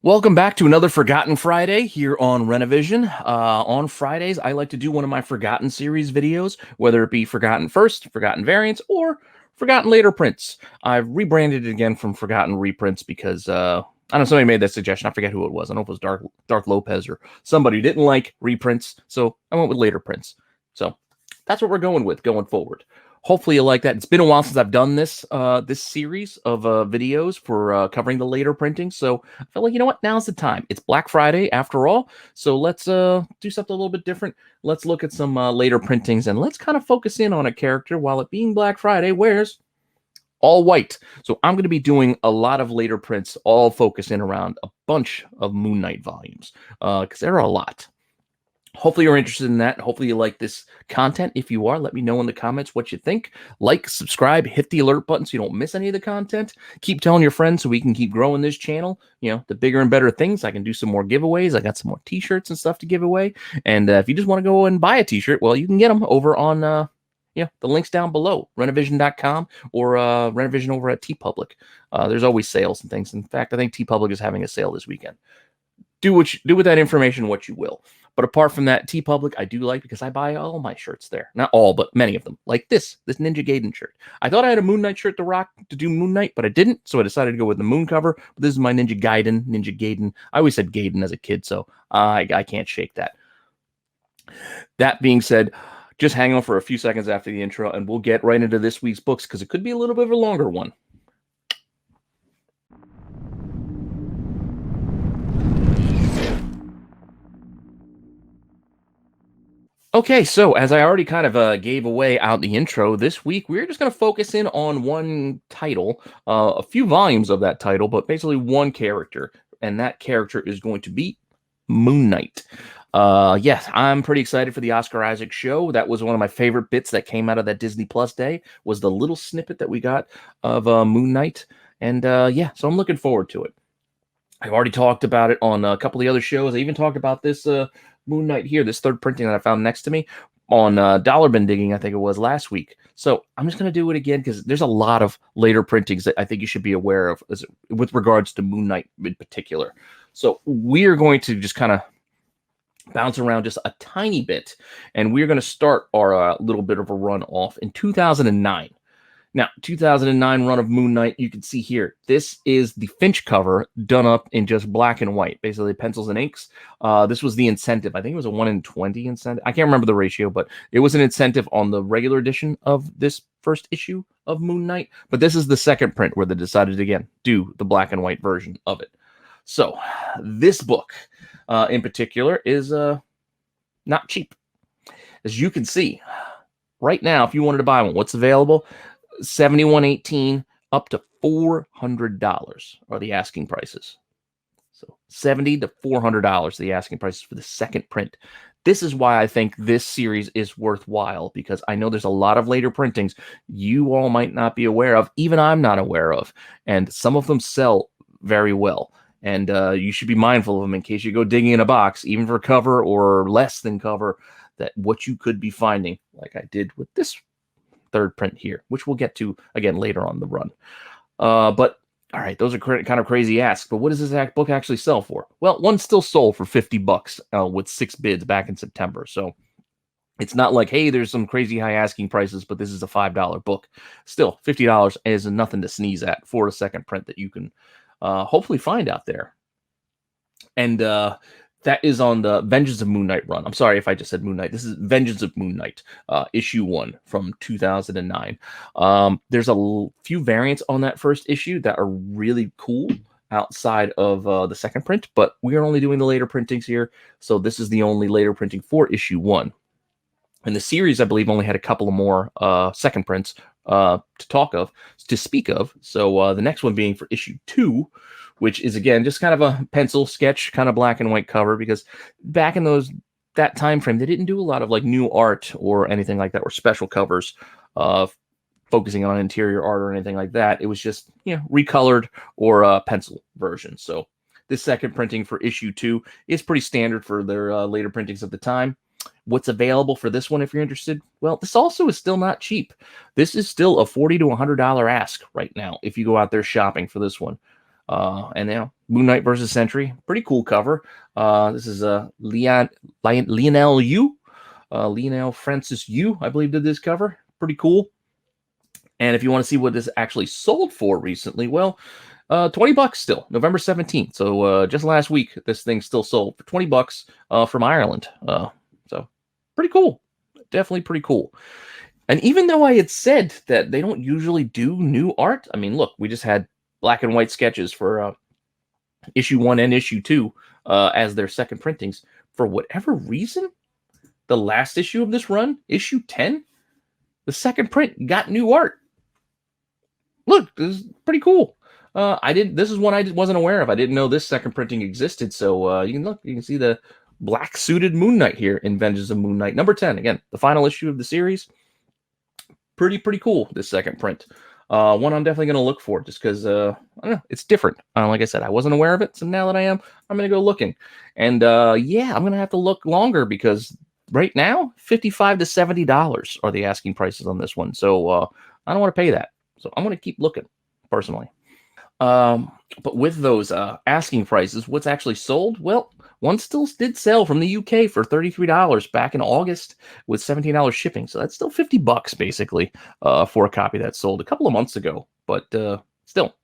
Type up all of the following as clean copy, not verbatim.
Welcome back to another Forgotten Friday here on Rennavision. On Fridays, I like to do one of my Forgotten series videos, whether it be Forgotten First, Forgotten Variants, or Forgotten Later Prints. I've rebranded it again from Forgotten Reprints because, I don't know, somebody made that suggestion. I forget who it was. I don't know if it was Dark Lopez or somebody who didn't like reprints, so I went with later prints. So that's what we're going with going forward. Hopefully you like that. It's been a while since I've done this series of videos for covering the later printing. So I felt like, you know what? Now's the time. It's Black Friday after all. So let's do something a little bit different. Let's look at some later printings and let's kind of focus in on a character while it being Black Friday wears all white. So I'm going to be doing a lot of later prints, all focusing around a bunch of Moon Knight volumes because there are a lot. Hopefully you're interested in that. Hopefully you like this content. If you are, let me know in the comments what you think. Like, subscribe, hit the alert button so you don't miss any of the content. Keep telling your friends so we can keep growing this channel. You know, the bigger and better things. I can do some more giveaways. I got some more t-shirts and stuff to give away. And if you just want to go and buy a t-shirt, well, you can get them over on the links down below, Rennavision.com or Rennavision over at TeePublic. There's always sales and things. In fact, I think TeePublic is having a sale this weekend. Do with that information what you will. But apart from that, TeePublic, I do like because I buy all my shirts there. Not all, but many of them. Like this Ninja Gaiden shirt. I thought I had a Moon Knight shirt to rock to do Moon Knight, but I didn't. So I decided to go with the Moon cover. But this is my Ninja Gaiden. I always said Gaiden as a kid, so I can't shake that. That being said, just hang on for a few seconds after the intro, and we'll get right into this week's books because it could be a little bit of a longer one. Okay, so as I already kind of gave away out the intro, this week we're just going to focus in on one title, a few volumes of that title, but basically one character, and that character is going to be Moon Knight. Yes, I'm pretty excited for the Oscar Isaac show. That was one of my favorite bits that came out of that Disney Plus day, was the little snippet that we got of Moon Knight, and yeah, so I'm looking forward to it. I've already talked about it on a couple of the other shows. I even talked about this Moon Knight here, this third printing that I found next to me on Dollar Bin Digging, I think it was last week. So I'm just going to do it again because there's a lot of later printings that I think you should be aware of with regards to Moon Knight in particular. So we're going to just kind of bounce around just a tiny bit, and we're going to start our little bit of a run off in 2009. Now, 2009 run of Moon Knight, you can see here, this is the Finch cover done up in just black and white, basically pencils and inks. This was the incentive. I think it was a 1 in 20 incentive. I can't remember the ratio, but it was an incentive on the regular edition of this first issue of Moon Knight. But this is the second print where they decided to, again, do the black and white version of it. So this book in particular is not cheap. As you can see, right now, if you wanted to buy one, what's available? $71.18 up to $400 are the asking prices. So $70 to $400 the asking prices for the second print. This is why I think this series is worthwhile, because I know there's a lot of later printings you all might not be aware of, even I'm not aware of, and some of them sell very well. And you should be mindful of them in case you go digging in a box, even for cover or less than cover, that what you could be finding, like I did with this third print here, which we'll get to again later on the run. But all right, those are kind of crazy asks, but what does this book actually sell for? Well, one still sold for $50 with 6 bids back in September. So it's not like, hey, there's some crazy high asking prices, but this is a $5 book. Still, $50 is nothing to sneeze at for a second print that you can hopefully find out there. And that is on the Vengeance of Moon Knight run. I'm sorry if I just said Moon Knight. This is Vengeance of Moon Knight, issue 1 from 2009. There's a few variants on that first issue that are really cool outside of the second print, but we are only doing the later printings here, so this is the only later printing for issue 1. And the series, I believe, only had a couple of more second prints to speak of. So the next one being for issue 2, which is, again, just kind of a pencil sketch, kind of black and white cover, because back in that time frame, they didn't do a lot of like new art or anything like that, or special covers focusing on interior art or anything like that. It was just, recolored or a pencil version. So this second printing for issue 2 is pretty standard for their later printings of the time. What's available for this one, if you're interested? Well, this also is still not cheap. This is still a $40 to $100 ask right now if you go out there shopping for this one. And Moon Knight versus Sentry. Pretty cool cover. This is Lionel Yu. Lionel Francis Yu, I believe, did this cover. Pretty cool. And if you want to see what this actually sold for recently, well, $20 still, November 17th. So just last week, this thing still sold for $20 from Ireland. So pretty cool. Definitely pretty cool. And even though I had said that they don't usually do new art, I mean, look, we just had black and white sketches for issue 1 and issue 2 as their second printings. For whatever reason, the last issue of this run, issue 10, the second print got new art. Look, this is pretty cool. This is one I wasn't aware of. I didn't know this second printing existed. So you can see the black suited Moon Knight here in Vengeance of Moon Knight number 10. Again, the final issue of the series. Pretty cool, this second print. One I'm definitely going to look for just because, I don't know, it's different. Like I said, I wasn't aware of it. So now that I am, I'm going to go looking. And yeah, I'm going to have to look longer because right now, $55 to $70 are the asking prices on this one. So I don't want to pay that. So I'm going to keep looking personally. But with those asking prices, what's actually sold? Well, one still did sell from the UK for $33 back in August with $17 shipping. So that's still $50 basically for a copy that sold a couple of months ago. But still,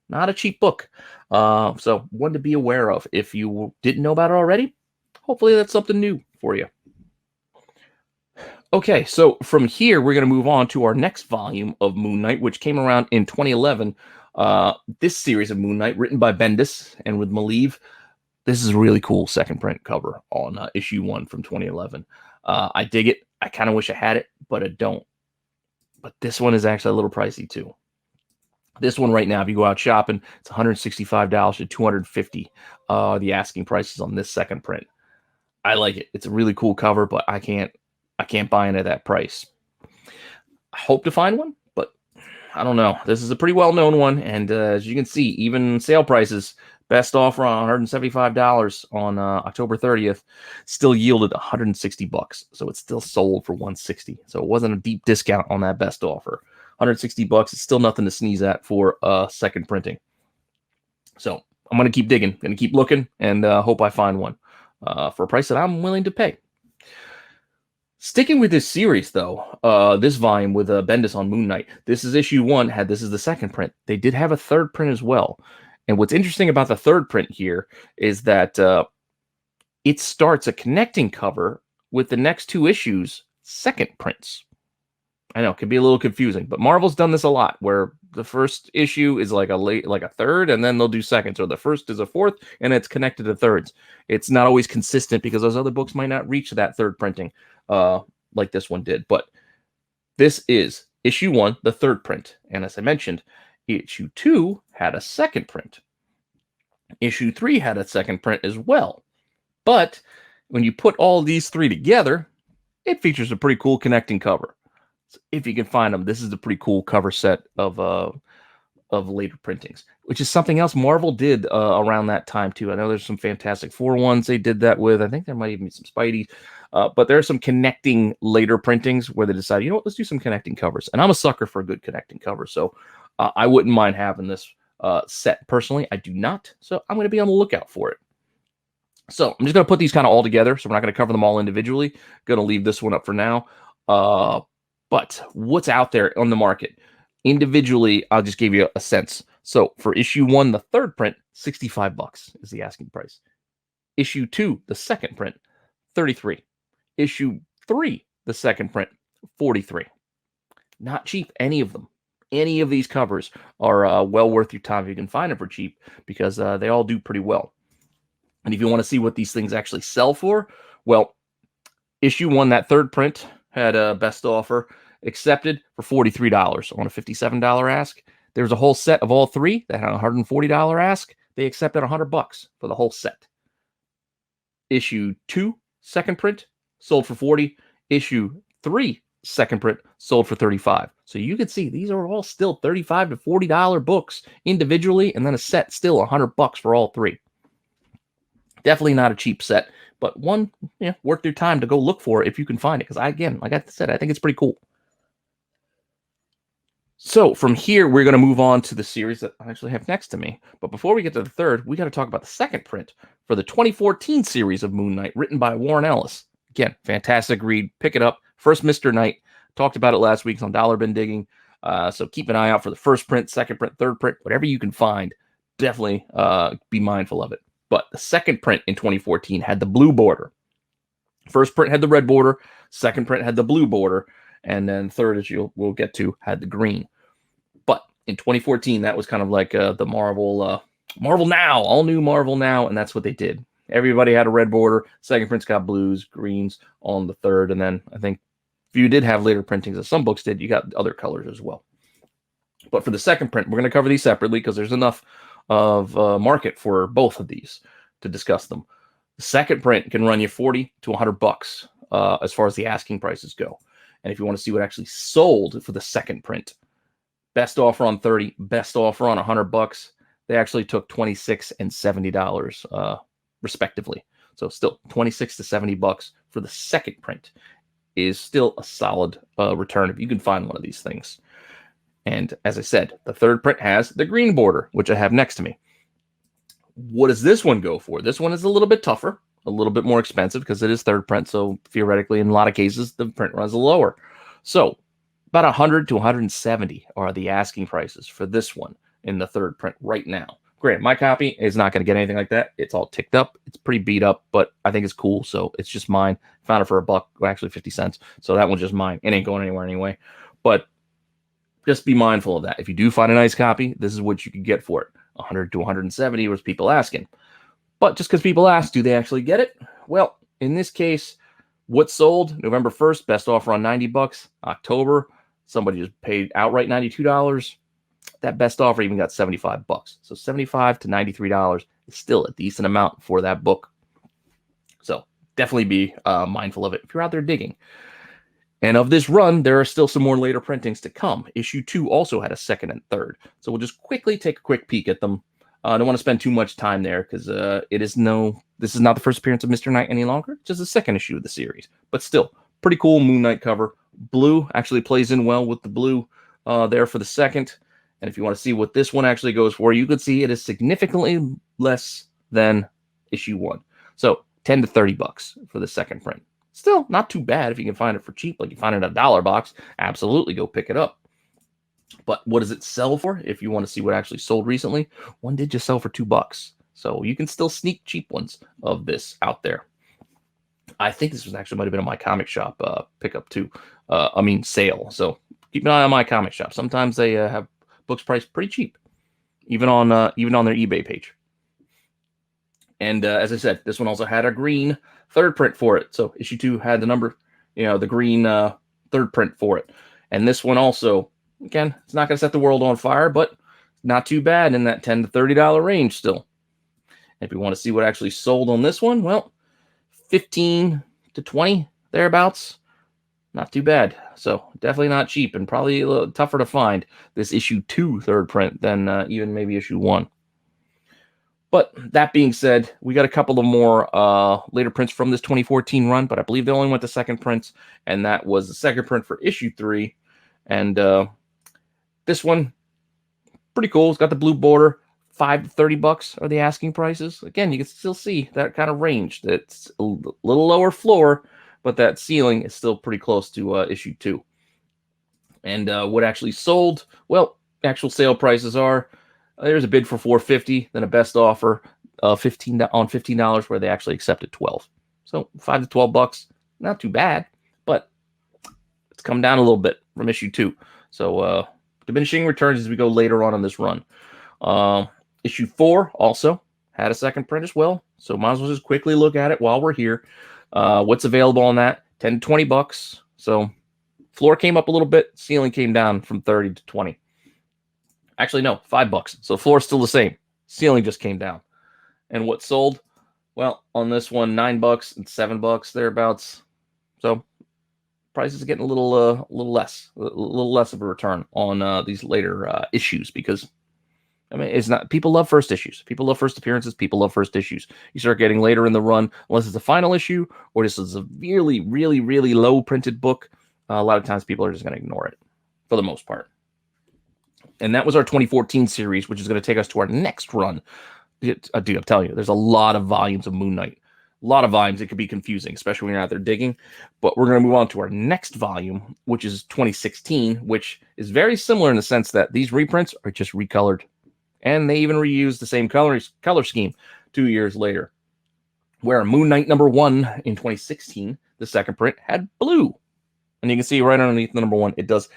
not a cheap book. So one to be aware of. If you didn't know about it already, hopefully that's something new for you. Okay, so from here, we're going to move on to our next volume of Moon Knight, which came around in 2011. This series of Moon Knight, written by Bendis and with Maleev. This is a really cool second print cover on issue 1 from 2011. I dig it. I kind of wish I had it, but I don't. But this one is actually a little pricey too. This one right now, if you go out shopping, it's $165 to $250. The asking prices on this second print. I like it. It's a really cool cover, but I can't buy it at that price. I hope to find one, but I don't know. This is a pretty well-known one, and as you can see, even sale prices, best offer on $175 on October 30th, still yielded $160. So it's still sold for $160. So it wasn't a deep discount on that best offer. $160 is still nothing to sneeze at for second printing. So I'm going to keep digging, going to keep looking, and hope I find one for a price that I'm willing to pay. Sticking with this series, though, this volume with Bendis on Moon Knight, this is issue 1. This is the second print. They did have a third print as well. And what's interesting about the third print here is that it starts a connecting cover with the next 2 issues' second prints. I know it can be a little confusing, but Marvel's done this a lot, where the first issue is like a third, and then they'll do seconds, or the first is a fourth, and it's connected to thirds. It's not always consistent because those other books might not reach that third printing like this one did. But this is issue 1, the third print, and as I mentioned, issue 2 had a second print. Issue 3 had a second print as well. But when you put all these 3 together, it features a pretty cool connecting cover. So if you can find them, this is a pretty cool cover set of later printings, which is something else Marvel did around that time too. I know there's some Fantastic Four ones they did that with. I think there might even be some Spidey, but there are some connecting later printings where they decided, you know what, let's do some connecting covers. And I'm a sucker for a good connecting cover, so I wouldn't mind having this set personally. I do not, so I'm going to be on the lookout for it. So I'm just going to put these kind of all together, so we're not going to cover them all individually. Going to leave this one up for now. But what's out there on the market? Individually, I'll just give you a sense. So for issue 1, the third print, $65 is the asking price. Issue 2, the second print, $33. Issue 3, the second print, $43. Not cheap, any of them. Any of these covers are well worth your time if you can find them for cheap, because they all do pretty well. And if you want to see what these things actually sell for, well, issue 1, that third print, had a best offer accepted for $43 on a $57 ask. There's a whole set of all 3 that had a $140 ask. They accepted $100 for the whole set. Issue 2, second print, sold for $40. Issue 3, second print, sold for $35. So you can see these are all still $35 to $40 books individually, and then a set still $100 for all 3. Definitely not a cheap set, but one, worth your time to go look for if you can find it. Because again, like I said, I think it's pretty cool. So from here, we're going to move on to the series that I actually have next to me. But before we get to the third, we got to talk about the second print for the 2014 series of Moon Knight, written by Warren Ellis. Again, fantastic read. Pick it up. First Mr. Knight. Talked about it last week on Dollar Bin Digging. So keep an eye out for the first print, second print, third print, whatever you can find. Definitely be mindful of it. But the second print in 2014 had the blue border. First print had the red border. Second print had the blue border. And then third, as we'll get to, had the green. But in 2014, that was kind of like the Marvel Now, all new Marvel Now, and that's what they did. Everybody had a red border. Second print's got blues, greens on the third, and then I think if you did have later printings, as some books did, you got other colors as well. But for the second print, we're going to cover these separately because there's enough of market for both of these to discuss them. The second print can run you $40 to $100 as far as the asking prices go. And if you want to see what actually sold for the second print, best offer on 30, best offer on $100. They actually took $26 and $70 respectively. So still $26 to $70 for the second print is still a solid return if you can find one of these things. And as I said, the third print has the green border, which I have next to me. What does this one go for? This one is a little bit tougher, a little bit more expensive because it is third print. So theoretically, in a lot of cases, the print runs lower. So about 100 to 170 are the asking prices for this one in the third print right now. Granted, my copy is not going to get anything like that. It's all ticked up. It's pretty beat up, but I think it's cool. So it's just mine. Found it for $1, well, actually 50 cents. So that one's just mine. It ain't going anywhere anyway. But just be mindful of that. If you do find a nice copy, this is what you can get for it. 100 to 170 was people asking. But just because people ask, do they actually get it? Well, in this case, what sold November 1st, best offer on $90. October, somebody just paid outright $92. That best offer even got $75. So $75 to $93 is still a decent amount for that book. So definitely be mindful of it if you're out there digging. And of this run, there are still some more later printings to come. Issue 2 also had a second and third. So we'll just quickly take a quick peek at them. I don't want to spend too much time there because this is not the first appearance of Mr. Knight any longer. Just the second issue of the series. But still, pretty cool Moon Knight cover. Blue actually plays in well with the blue there for the second. And if you want to see what this one actually goes for, you could see it is significantly less than issue 1. So $10 to $30 for the second print. Still not too bad if you can find it for cheap, like you find it in a $1 box. Absolutely go pick it up. But what does it sell for? If you want to see what actually sold recently, one did just sell for $2. So you can still sneak cheap ones of this out there. I think this was actually might have been on my comic shop pickup too. Sale. So keep an eye on my comic shop. Sometimes they have books priced pretty cheap, even on their eBay page. And as I said, this one also had a green third print for it. So issue 2 had the green third print for it. And this one also, again, it's not going to set the world on fire, but not too bad in that $10 to $30 range still. And if you want to see what actually sold on this one, well, 15 to 20 thereabouts. Not too bad. So definitely not cheap and probably a little tougher to find this issue 2 third print than even maybe issue 1. But that being said, we got a couple of more later prints from this 2014 run, but I believe they only went to second prints, and that was the second print for issue 3. And this one, pretty cool. It's got the blue border. $5 to $30 are the asking prices. Again, you can still see that kind of range. That's a little lower floor, but that ceiling is still pretty close to issue 2. And what actually sold? Well, actual sale prices are, there's a bid for $4.50, then a best offer $15 where they actually accepted $12. So $5 to $12, not too bad, but it's come down a little bit from issue 2. So diminishing returns as we go later on in this run. Issue 4 also had a second print as well, so might as well just quickly look at it while we're here. What's available on that? $10 to $20. So floor came up a little bit, ceiling came down from 30 to 20. Actually, no, $5. So floor's still the same. Ceiling just came down. And what sold? Well, on this one, $9 and $7 thereabouts. So price is getting a little less of a return on these later issues because it's not. People love first issues. People love first appearances. People love first issues. You start getting later in the run, unless it's a final issue or this is a really, really, really low printed book. A lot of times people are just going to ignore it for the most part. And that was our 2014 series, which is going to take us to our next run. Dude, I'm telling you, there's a lot of volumes of Moon Knight. A lot of volumes. It could be confusing, especially when you're out there digging. But we're going to move on to our next volume, which is 2016, which is very similar in the sense that these reprints are just recolored. And they even reused the same color scheme 2 years later. Where Moon Knight #1 in 2016, the second print, had blue. And you can see right underneath the #1, it does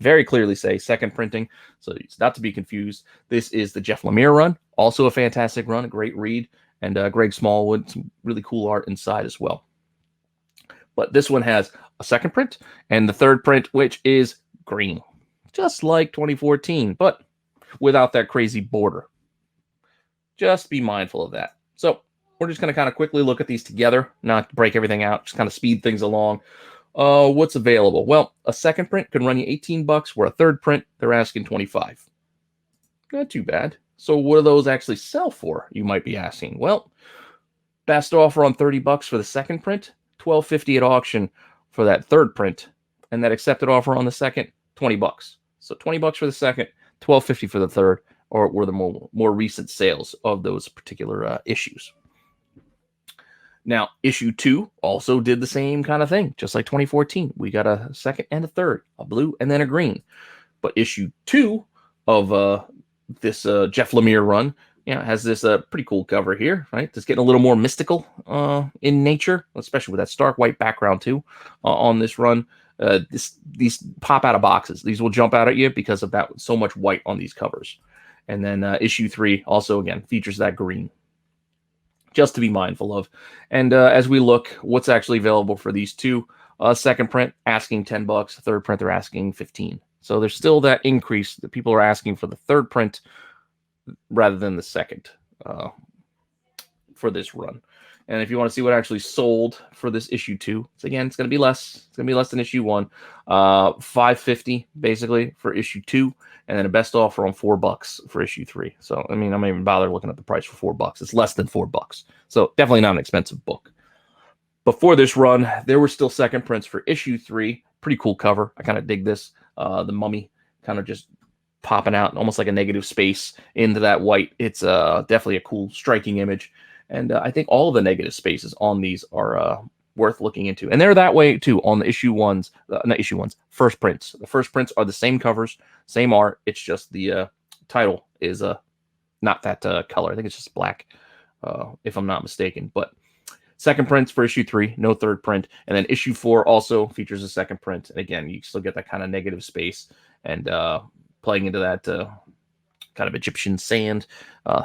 very clearly say second printing, so it's not to be confused. This is the Jeff Lemire run, also a fantastic run, a great read, and Greg Smallwood, some really cool art inside as well. But this one has a second print and the third print, which is green, just like 2014, but without that crazy border. Just be mindful of that. So we're just going to kind of quickly look at these together, not to break everything out, just kind of speed things along. What's available? Well, a second print can run you $18, where a third print, they're asking $25. Not too bad. So what do those actually sell for, you might be asking? Well, best offer on $30 for the second print, $12.50 at auction for that third print, and that accepted offer on the second, $20. So $20 for the second, $12.50 for the third, or were the more recent sales of those particular issues. Now, issue 2 also did the same kind of thing, just like 2014. We got a second and a third, a blue and then a green. But issue 2 of this Jeff Lemire run, has this pretty cool cover here, right? It's getting a little more mystical in nature, especially with that stark white background too on this run. These pop out of boxes. These will jump out at you because of that so much white on these covers. And then issue 3 also, again, features that green, just to be mindful of. And as we look, what's actually available for these two, second print asking $10, third print they're asking $15. So there's still that increase that people are asking for the third print rather than the second for this run. And if you want to see what actually sold for this issue 2, it's going to be less. It's going to be less than issue 1. $5.50 basically for issue 2, and then a best offer on $4 for issue 3. So I mean, I'm not even bother looking at the price for $4. It's less than $4. So definitely not an expensive book. Before this run, there were still second prints for issue 3. Pretty cool cover. I kind of dig this. The mummy kind of just popping out almost like a negative space into that white. It's definitely a cool, striking image. And I think all of the negative spaces on these are worth looking into. And they're that way, too, on the first prints. The first prints are the same covers, same art. It's just the title is not that color. I think it's just black, if I'm not mistaken. But second prints for issue 3, no third print. And then issue 4 also features a second print. And again, you still get that kind of negative space and playing into that kind of Egyptian sand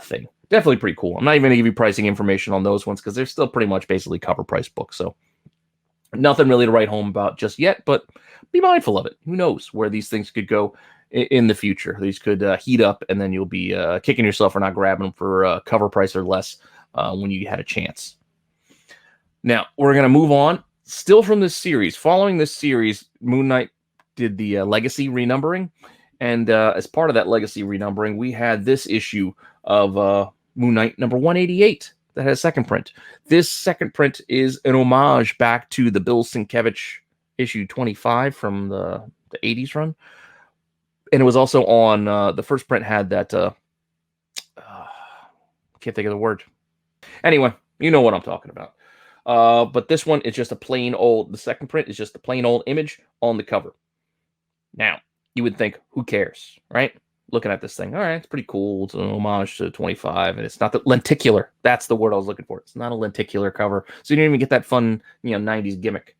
thing. Definitely pretty cool. I'm not even going to give you pricing information on those ones because they're still pretty much basically cover price books. So nothing really to write home about just yet, but be mindful of it. Who knows where these things could go in the future. These could heat up, and then you'll be kicking yourself for not grabbing them for cover price or less when you had a chance. Now, we're going to move on. Still from this series. Following this series, Moon Knight did the legacy renumbering. And as part of that legacy renumbering, we had this issue of Moon Knight number 188 that has a second print. This second print is an homage back to the Bill Sienkiewicz issue 25 from the 80s run. And it was also on the first print had that can't think of the word. Anyway, you know what I'm talking about. But this one is just the second print is just a plain old image on the cover. Now, you would think, who cares, right? Looking at this thing, all right, it's pretty cool. It's an homage to 25, and it's not the lenticular. That's the word I was looking for. It's not a lenticular cover, so you don't even get that fun, 90s gimmick.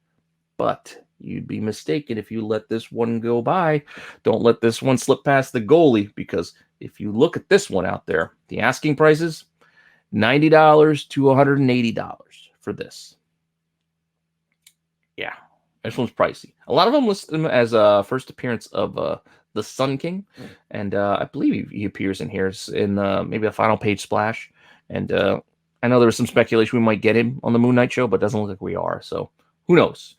But you'd be mistaken if you let this one go by. Don't let this one slip past the goalie, because if you look at this one out there, the asking prices, $90 to $180 for this. Yeah. This one's pricey. A lot of them list them as a first appearance of the Sun King, and I believe he appears in here in maybe a final page splash. And I know there was some speculation we might get him on the Moon Knight show, but it doesn't look like we are. So who knows?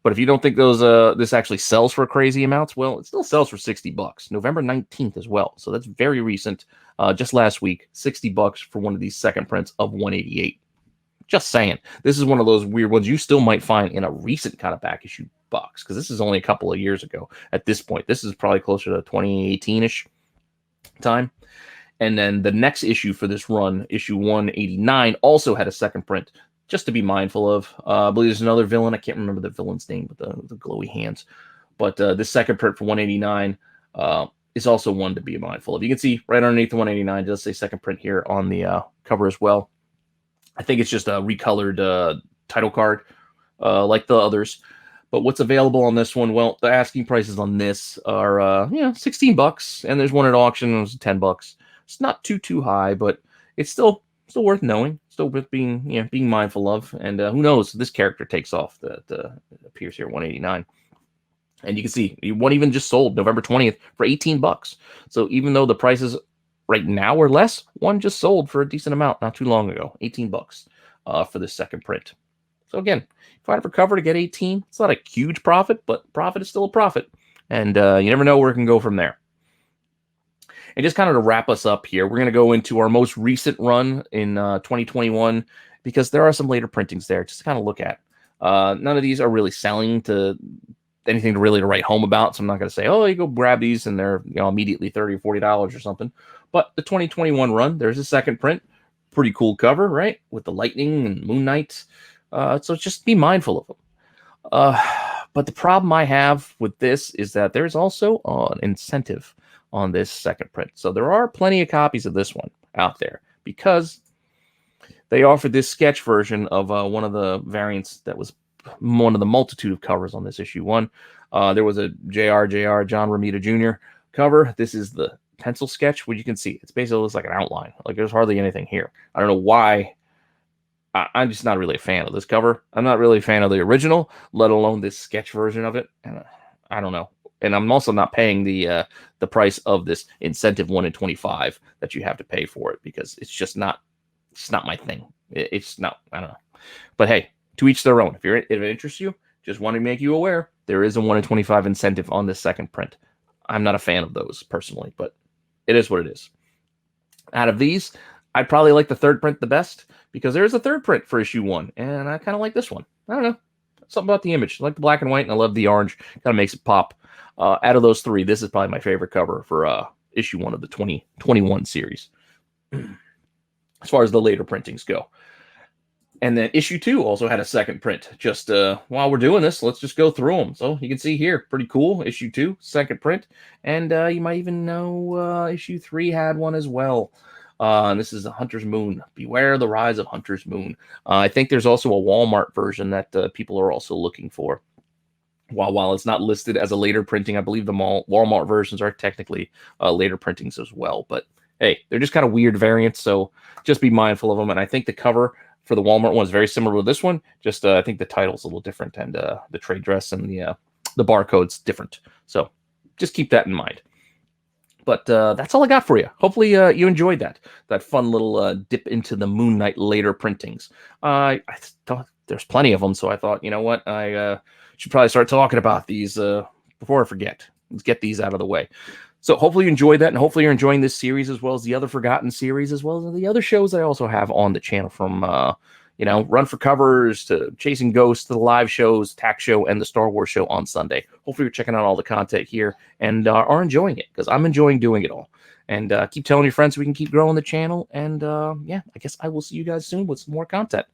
But if you don't think this actually sells for crazy amounts, well, it still sells for $60. November 19th as well. So that's very recent. Just last week, $60 for one of these second prints of 188. Just saying, this is one of those weird ones you still might find in a recent kind of back issue box, because this is only a couple of years ago at this point. This is probably closer to 2018-ish. time. And then the next issue for this run, issue 189, also had a second print, just to be mindful of. I believe there's another villain. I can't remember the villain's name with the glowy hands. But this second print for 189 is also one to be mindful of. You can see right underneath the 189, it does say second print here on the cover as well. I think it's just a recolored title card like the others. But what's available on this one? Well, the asking prices on this are $16, and there's one at auction. It was $10. It's not too high, but it's still worth knowing. Still worth being mindful of. And who knows? This character takes off. That appears here, 189. And you can see one even just sold November 20th for $18. So even though the prices right now are less, one just sold for a decent amount not too long ago, $18 for this second print. So again, find it for cover to get 18. It's not a huge profit, but profit is still a profit. And you never know where it can go from there. And just kind of to wrap us up here, we're going to go into our most recent run in 2021, because there are some later printings there just to kind of look at. None of these are really selling to anything to really write home about. So I'm not going to say, oh, you go grab these and they're immediately $30 or $40 or something. But the 2021 run, there's a second print. Pretty cool cover, right? With the lightning and Moon Knight. So just be mindful of them. But the problem I have with this is that there's also an incentive on this second print. So there are plenty of copies of this one out there, because they offered this sketch version of one of the variants that was one of the multitude of covers on this issue 1. There was a J.R. John Romita Jr. cover. This is the pencil sketch, where you can see it's basically looks like an outline. Like there's hardly anything here. I don't know why. I'm just not really a fan of this cover. I'm not really a fan of the original, let alone this sketch version of it. And I don't know. And I'm also not paying the price of this incentive 1 in 25 that you have to pay for it, because it's just not. It's not my thing. It's not. I don't know. But hey, to each their own. If it interests you, just want to make you aware there is a 1 in 25 incentive on this second print. I'm not a fan of those personally, but it is what it is. Out of these, I'd probably like the third print the best, because there is a third print for issue 1, and I kind of like this one. I don't know. Something about the image. I like the black and white, and I love the orange. Kind of makes it pop. Out of those three, this is probably my favorite cover for issue 1 of the 2021 series, as far as the later printings go. And then issue 2 also had a second print. Just while we're doing this, let's just go through them. So you can see here, pretty cool. Issue 2, second print. And you might even know issue 3 had one as well. And this is Hunter's Moon. Beware the Rise of Hunter's Moon. I think there's also a Walmart version that people are also looking for. While it's not listed as a later printing, I believe the Walmart versions are technically later printings as well. But hey, they're just kind of weird variants, so just be mindful of them. And I think the cover for the Walmart one is very similar to this one. Just I think the title's a little different, and the trade dress and the barcode's different. So just keep that in mind. But that's all I got for you. Hopefully you enjoyed that fun little dip into the Moon Knight later printings. I thought there's plenty of them, so I thought, you know what, I should probably start talking about these before I forget. Let's get these out of the way. So hopefully you enjoyed that, and hopefully you're enjoying this series as well as the other Forgotten series, as well as the other shows that I also have on the channel, from Run for Covers to Chasing Ghosts to the live shows, Tack Show, and the Star Wars show on Sunday. Hopefully you're checking out all the content here and are enjoying it, because I'm enjoying doing it all. And keep telling your friends so we can keep growing the channel. And yeah, I guess I will see you guys soon with some more content.